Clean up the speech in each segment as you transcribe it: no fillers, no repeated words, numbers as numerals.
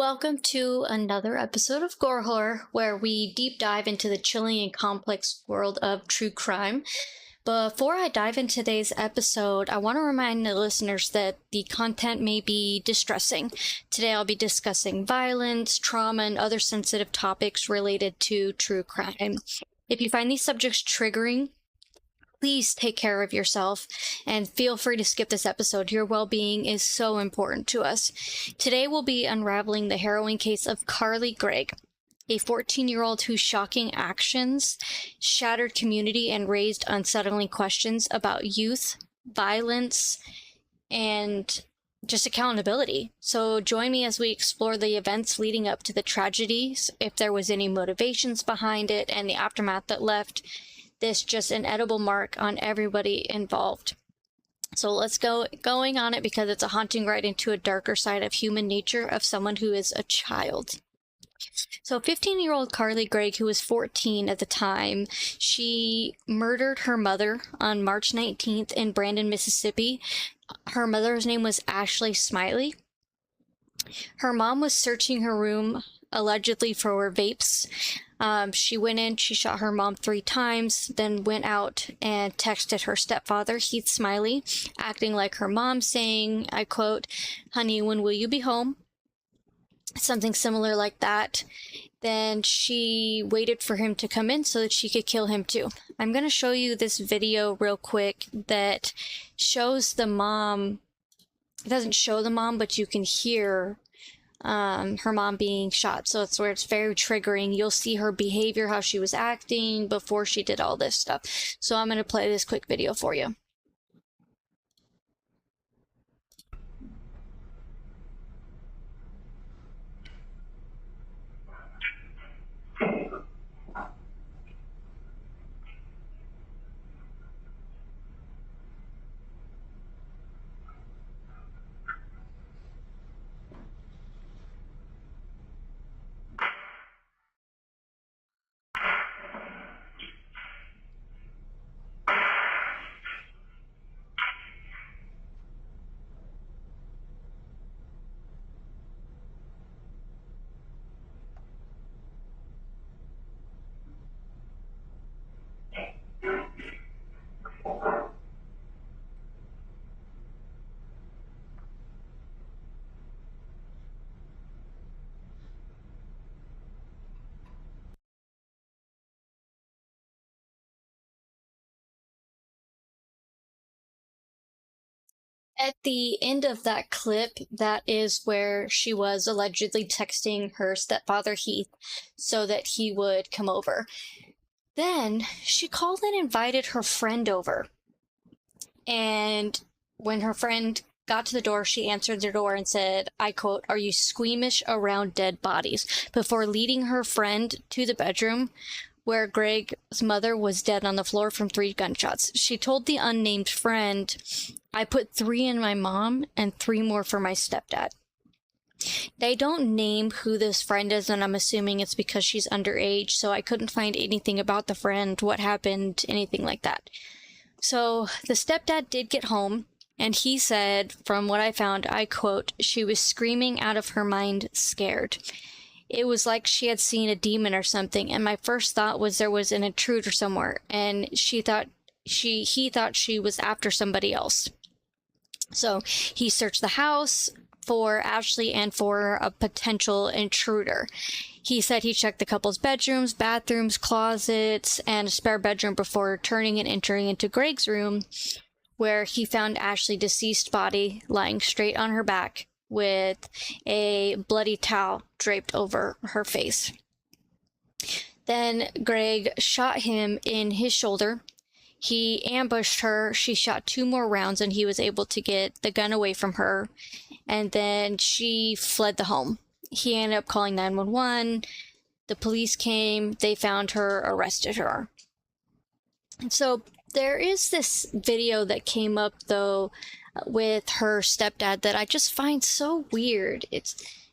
Welcome to another episode of Gorewhore, where we deep dive into the chilling and complex world of true crime. Before I dive into today's episode, I want to remind the listeners that the content may be distressing. Today I'll be discussing violence, trauma, and other sensitive topics related to true crime. If you find these subjects triggering, please take care of yourself and feel free to skip this episode. Your well-being is so important to us. Today we'll be unraveling the harrowing case of Carly Gregg, a 14-year-old whose shocking actions shattered community and raised unsettling questions about youth, violence, and just accountability. So join me as we explore the events leading up to the tragedies, if there was any motivations behind it, and the aftermath that left this just an edible mark on everybody involved. So let's going on it, because it's a haunting right into a darker side of human nature of someone who is a child. So 15-year-old Carly Gregg, who was 14 at the time, she murdered her mother on March 19th in Brandon, Mississippi. Her mother's name was Ashley Smiley. Her mom was searching her room allegedly for vapes. She went in, she shot her mom 3 times, then went out and texted her stepfather, Heath Smiley, acting like her mom, saying, I quote, "Honey, when will you be home?" Something similar like that. Then she waited for him to come in so that she could kill him too. I'm going to show you this video real quick that shows the mom. It doesn't show the mom, but you can hear her mom being shot. So it's where it's very triggering. You'll see her behavior, how she was acting before she did all this stuff. So I'm going to play this quick video for you. At the end of that clip, that is where she was allegedly texting her stepfather Heath so that he would come over. Then she called and invited her friend over. And when her friend got to the door, she answered the door and said, I quote, "Are you squeamish around dead bodies?" before leading her friend to the bedroom where Gregg's mother was dead on the floor from 3 gunshots. She told the unnamed friend, "I put 3 in my mom and 3 more for my stepdad." They don't name who this friend is, and I'm assuming it's because she's underage, so I couldn't find anything about the friend, what happened, anything like that. So the stepdad did get home, and he said, from what I found, I quote, "She was screaming out of her mind, scared. It was like she had seen a demon or something, and my first thought was there was an intruder somewhere, and he thought she was after somebody else." So he searched the house for Ashley and for a potential intruder. He said he checked the couple's bedrooms, bathrooms, closets, and a spare bedroom before turning and entering into Gregg's room, where he found Ashley's deceased body lying straight on her back with a bloody towel draped over her face. Then Gregg shot him in his shoulder. He ambushed her. She shot 2 more rounds, and he was able to get the gun away from her. And then she fled the home. He ended up calling 911. The police came. They found her, arrested her. And so there is this video that came up, though, with her stepdad that I just find so weird.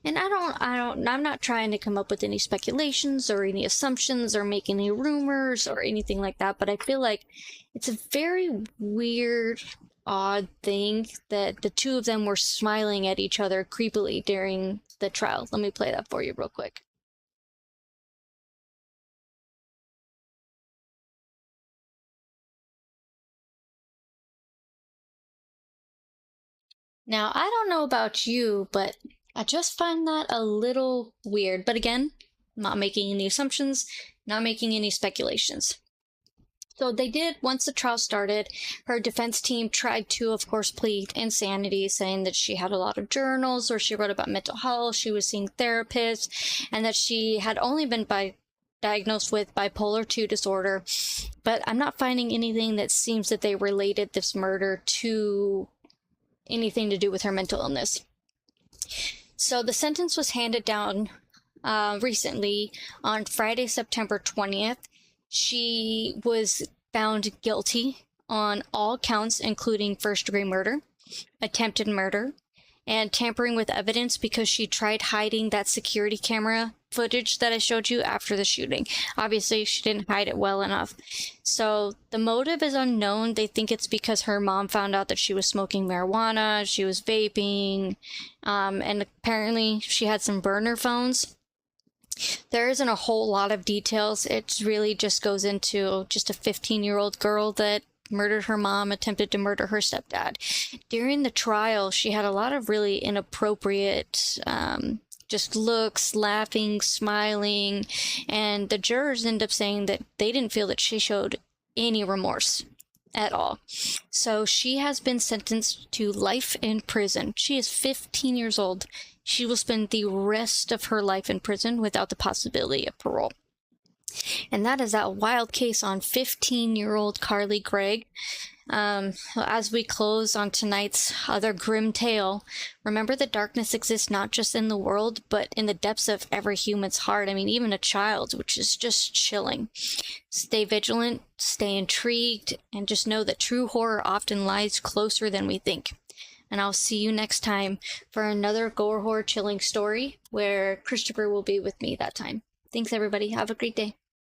And I'm not trying to come up with any speculations or any assumptions or make any rumors or anything like that, but I feel like it's a very weird odd thing that the two of them were smiling at each other creepily during the trial. Let me play that for you real quick. Now, I don't know about you, but I just find that a little weird. But again, not making any assumptions, not making any speculations. So they did, once the trial started, her defense team tried to, of course, plead insanity, saying that she had a lot of journals where she wrote about mental health, she was seeing therapists, and that she had only been diagnosed with bipolar 2 disorder. But I'm not finding anything that seems that they related this murder to anything to do with her mental illness. So the sentence was handed down recently on Friday, September 20th. She was found guilty on all counts, including first-degree murder, attempted murder, and tampering with evidence because she tried hiding that security camera footage that I showed you after the shooting. Obviously, she didn't hide it well enough. So the motive is unknown. They think it's because her mom found out that she was smoking marijuana, she was vaping, and apparently she had some burner phones. There isn't a whole lot of details. It really just goes into just a 15-year-old girl that murdered her mom, attempted to murder her stepdad. During the trial, she had a lot of really inappropriate just looks, laughing, smiling, and the jurors end up saying that they didn't feel that she showed any remorse at all. So she has been sentenced to life in prison. She is 15 years old. She will spend the rest of her life in prison without the possibility of parole. And that is that wild case on 15-year-old Carly Gregg. As we close on tonight's other grim tale, remember that darkness exists not just in the world, but in the depths of every human's heart. I mean, even a child's, which is just chilling. Stay vigilant, stay intrigued, and just know that true horror often lies closer than we think. And I'll see you next time for another Gorewhore chilling story where Christopher will be with me that time. Thanks, everybody. Have a great day.